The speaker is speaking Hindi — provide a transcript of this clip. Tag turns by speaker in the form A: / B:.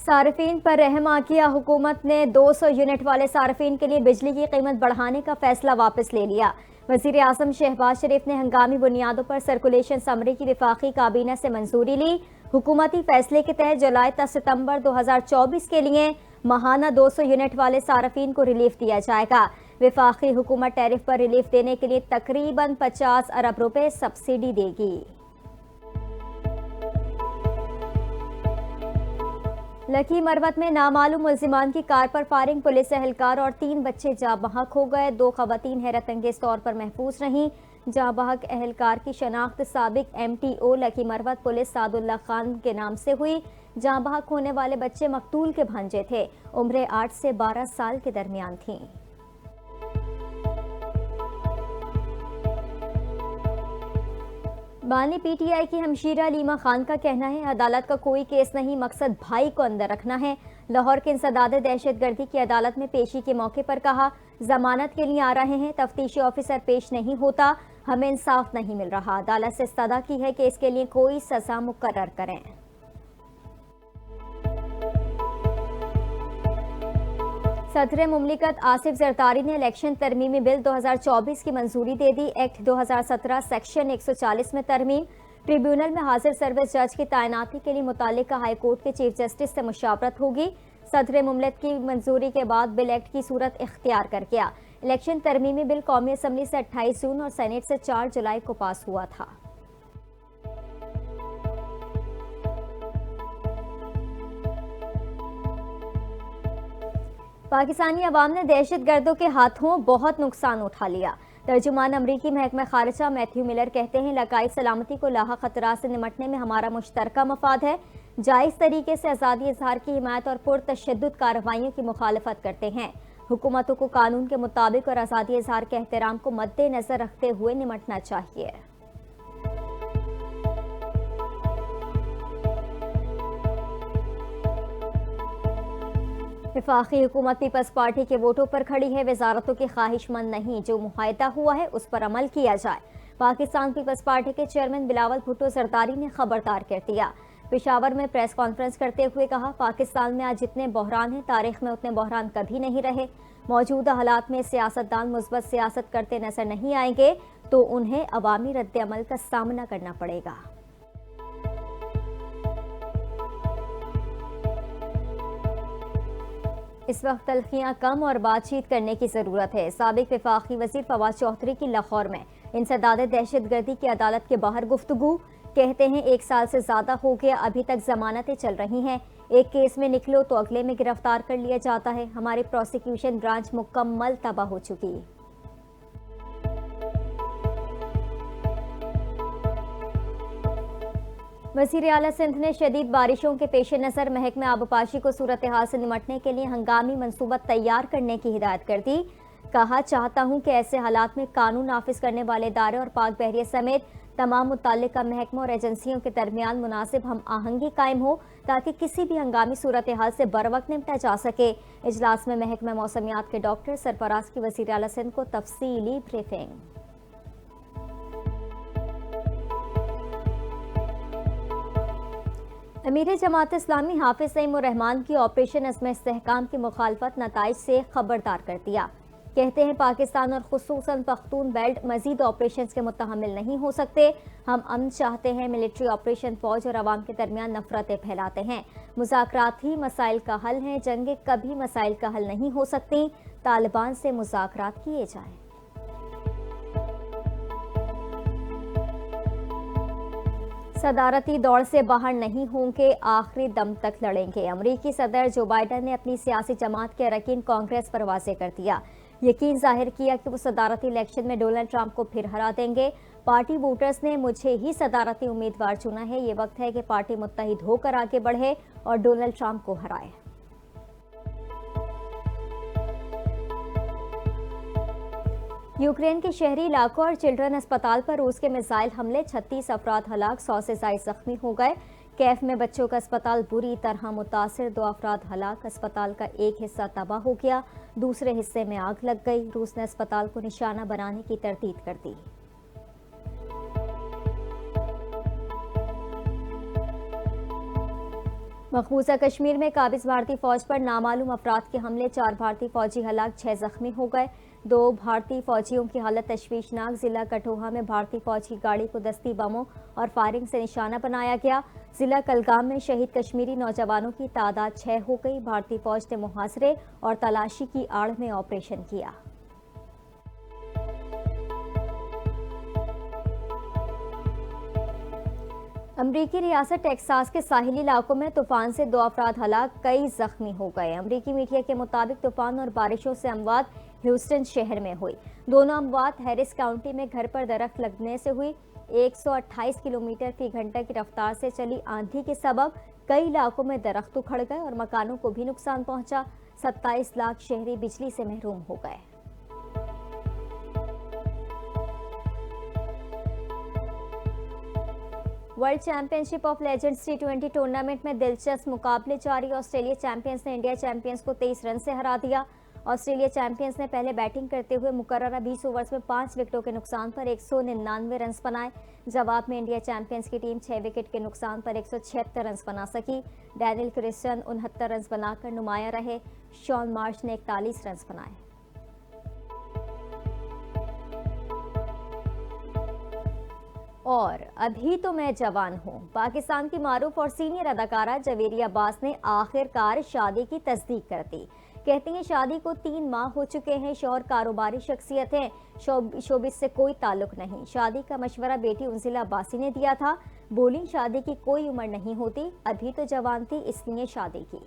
A: सार्फिन पर रहम आ किया। हुकूमत ने 200 यूनिट वाले सार्फिन के लिए बिजली की कीमत बढ़ाने का फैसला वापस ले लिया। वजीर आजम शहबाज शरीफ ने हंगामी बुनियादों पर सर्कुलेशन समरी की विफाकी काबीना से मंजूरी ली। हुकूमती फैसले के तहत जुलाई तक सितंबर 2024 के लिए माहाना 200 यूनिट वाले सार्फिन को रिलीफ दिया जाएगा। विफाकी हुकूमत टैरिफ पर रिलीफ देने के लिए तकरीबन 50 अरब रुपए सब्सिडी देगी। लकी मरवत में नामालूम मुल्जिमान की कार पर फायरिंग, पुलिस एहलकार और 3 बच्चे जाँ बहक हो गए। 2 खवातीन हैरत अंगेज तौर पर महफूज रहीं। जाँ बहक एहलकार की शनाख्त साबिक MTO लकी मरवत पुलिस सादुल्ला खान के नाम से हुई। जाँ बहक होने वाले बच्चे मकतूल के भांजे थे। उम्र 8 से 12 साल के दरमियान थी। बानी PTI की हमशीरा लीमा खान का कहना है, अदालत का कोई केस नहीं, मकसद भाई को अंदर रखना है। लाहौर के इंसदाद दहशतगर्दी की अदालत में पेशी के मौके पर कहा, जमानत के लिए आ रहे हैं, तफ्तीशी ऑफिसर पेश नहीं होता, हमें इंसाफ नहीं मिल रहा। अदालत से इस्तदा की है कि इसके लिए कोई सजा मुकर्रर करें। सदर मुमलिकत आसिफ जरदारी ने इलेक्शन तरमीमी बिल 2024 की मंजूरी दे दी। एक्ट 2017 सेक्शन 140 में तरमीम। ट्रिब्यूनल में हाजिर सर्विस जज की तैनाती के लिए मुतालिका हाई कोर्ट के चीफ जस्टिस से मुशावरत होगी। सदर मुमलिकत की मंजूरी के बाद बिल एक्ट की सूरत इख्तियार कर गया। इलेक्शन तरमीमी बिल कौमी असम्बली से 28 जून और सेनेट से 4 जुलाई को पास हुआ था। पाकिस्तानी अवाम ने दहशत गर्दों के हाथों बहुत नुकसान उठा लिया। तर्जुमान अमरीकी महकमा खारिजा मैथ्यू मिलर कहते हैं, इलाकाई सलामती को लाहा खतरा से निमटने में हमारा मुश्तरका मफाद है। जायज़ तरीके से आज़ादी इजहार की हिमायत और पुरतशद्दुद कार्रवाइयों की मुखालफत करते हैं। हुकूमतों को कानून के मुताबिक और आज़ादी इजहार के एहतराम को मद्देनजर रखते हुए निमटना चाहिए। वफाकी हुकूमत पीपल्स पार्टी के वोटों पर खड़ी है। वजारतों की ख्वाहिशमंद नहीं, जो मुआहदा हुआ है उस पर अमल किया जाए। पाकिस्तान पीपल्स पार्टी के चेयरमैन बिलावल भुट्टो जरदारी ने खबरदार कर दिया। पेशावर में प्रेस कॉन्फ्रेंस करते हुए कहा, पाकिस्तान में आज जितने बहरान हैं, तारीख में उतने बहरान कभी नहीं रहे। मौजूदा हालात में सियासतदान मुस्बत सियासत करते नजर नहीं आएंगे तो उन्हें अवामी रद्द अमल का सामना करना पड़ेगा। इस वक्त तलखियां कम और बातचीत करने की जरूरत है। साबिक वफाकी वजीर फवाद चौधरी की लाहौर में इंसदाद दहशतगर्दी की अदालत के बाहर गुफ्तगू। कहते हैं 1 साल से ज्यादा हो गया, अभी तक जमानतें चल रही हैं। एक केस में निकलो तो अगले में गिरफ्तार कर लिया जाता है। हमारी प्रोसिक्यूशन ब्रांच मुकम्मल तबाह हो चुकी है। वज़ीर आला सिंध ने शदीद बारिशों के पेश नज़र महकमे आबपाशी को सूरत हाल से निमटने के लिए हंगामी मनसूबा तैयार करने की हिदायत कर दी। कहा, चाहता हूं कि ऐसे हालात में कानून नाफिज करने वाले इदारे और पाक बहरिया समेत तमाम मुतल्लिका महकमों और एजेंसियों के दरमियान मुनासिब हम आहंगी कायम हो, ताकि किसी भी हंगामी सूरत हाल से बर वक्त निपटा जा सके। इजलास में महकमा मौसमियात के डॉक्टर सरफराज की वज़ीर आला सिंध को तफसीली ब्रीफिंग। अमीर जमात इस्लामी हाफिज सईम उर रहमान की ऑपरेशन अज़्म इस्तेहकाम की मुखालफत नताइज से खबरदार कर दिया। कहते हैं, पाकिस्तान और खुसूसन पख्तून बेल्ट मजीद ऑपरेशन के मुतहम्मिल नहीं हो सकते। हम अमन चाहते हैं। मिलिट्री ऑपरेशन फौज और अवाम के दरमियान नफरतें फैलाते हैं। मुज़ाकरात ही मसाइल का हल हैं, जंगें कभी मसाइल का हल नहीं हो सकती। तालिबान से मुज़ाकरात किए जाएं। सदारती दौड़ से बाहर नहीं होंगे, आखिरी दम तक लड़ेंगे। अमरीकी सदर जो बाइडन ने अपनी सियासी जमात के अरकान कांग्रेस पर वाज़ेह कर दिया। यकीन जाहिर किया कि वो सदारती इलेक्शन में डोनाल्ड ट्रंप को फिर हरा देंगे। पार्टी वोटर्स ने मुझे ही सदारती उम्मीदवार चुना है। ये वक्त है कि पार्टी मुत्तहिद होकर आगे बढ़े और डोनाल्ड ट्रंप को हराए। यूक्रेन के शहरी इलाकों और चिल्ड्रन अस्पताल पर रूस के मिसाइल हमले, 36 अफराद हलाक, 100 से ज्यादा जख्मी हो गए। कैफ में बच्चों का अस्पताल बुरी तरह मुतासिर, 2 अफराद हलाक। अस्पताल का एक हिस्सा तबाह हो गया, दूसरे हिस्से में आग लग गई। रूस ने अस्पताल को निशाना बनाने की तरदीद कर दी। मकबूजा कश्मीर में काबिज भारतीय फौज पर नामालूम अफराद के हमले, 4 भारतीय फौजी हलाक, 6 जख्मी हो गए। 2 भारतीय फौजियों की हालत तशवीशनाक। जिला कठोहा में भारतीय फौज की गाड़ी को दस्ती बमों और फायरिंग से निशाना बनाया गया। जिला कलगाम में शहीद कश्मीरी नौजवानों की तादाद 6 हो गई। भारतीय फौज ने मुहासरे और तलाशी की आड़ में ऑपरेशन किया। अमरीकी रियासत टेक्सास के साहिली इलाकों में तूफान से 2 अफराद हलाक, कई जख्मी हो गए। अमरीकी मीडिया के मुताबिक तूफान और बारिशों से अमवात ह्यूस्टन शहर में हुई। दोनों अमवात हैरिस काउंटी में घर पर दरख्त लगने से हुई। 128 किलोमीटर फी घंटा की रफ्तार से चली आंधी के सबब कई इलाकों में दरख्त उखड़ गए और मकानों को भी नुकसान पहुंचा। 27 लाख शहरी बिजली से महरूम हो गए। World championship of legends T20 tournament में दिलचस्प मुकाबले जारी। ऑस्ट्रेलिया चैंपियंस ने इंडिया चैंपियंस को 23 रन से हरा दिया। ऑस्ट्रेलिया चैंपियंस ने पहले बैटिंग करते हुए मुकर्ररा 20 ओवर्स में 5 विकेटों के नुकसान पर 199 रन बनाए। जवाब में इंडिया चैंपियंस की टीम 6 विकेट के नुकसान पर 176 रन बना सकी। डैनियल क्रिस्टियन 69 रन बनाकर नुमाया रहे। शॉन मार्श ने 41 रन बनाए। और अभी तो मैं जवान हूं। पाकिस्तान की मारूफ और सीनियर अदाकारा जवेरी अब्बास ने आखिरकार शादी की तस्दीक कर दी। कहती हैं शादी को 3 माह हो चुके हैं। शौहर कारोबारी शख्सियत है, शोबिस से कोई ताल्लुक नहीं। शादी का मशवरा बेटी उंजिला अब्बासी ने दिया था। बोली शादी की कोई उम्र नहीं होती, अभी तो जवान थी इसलिए शादी की।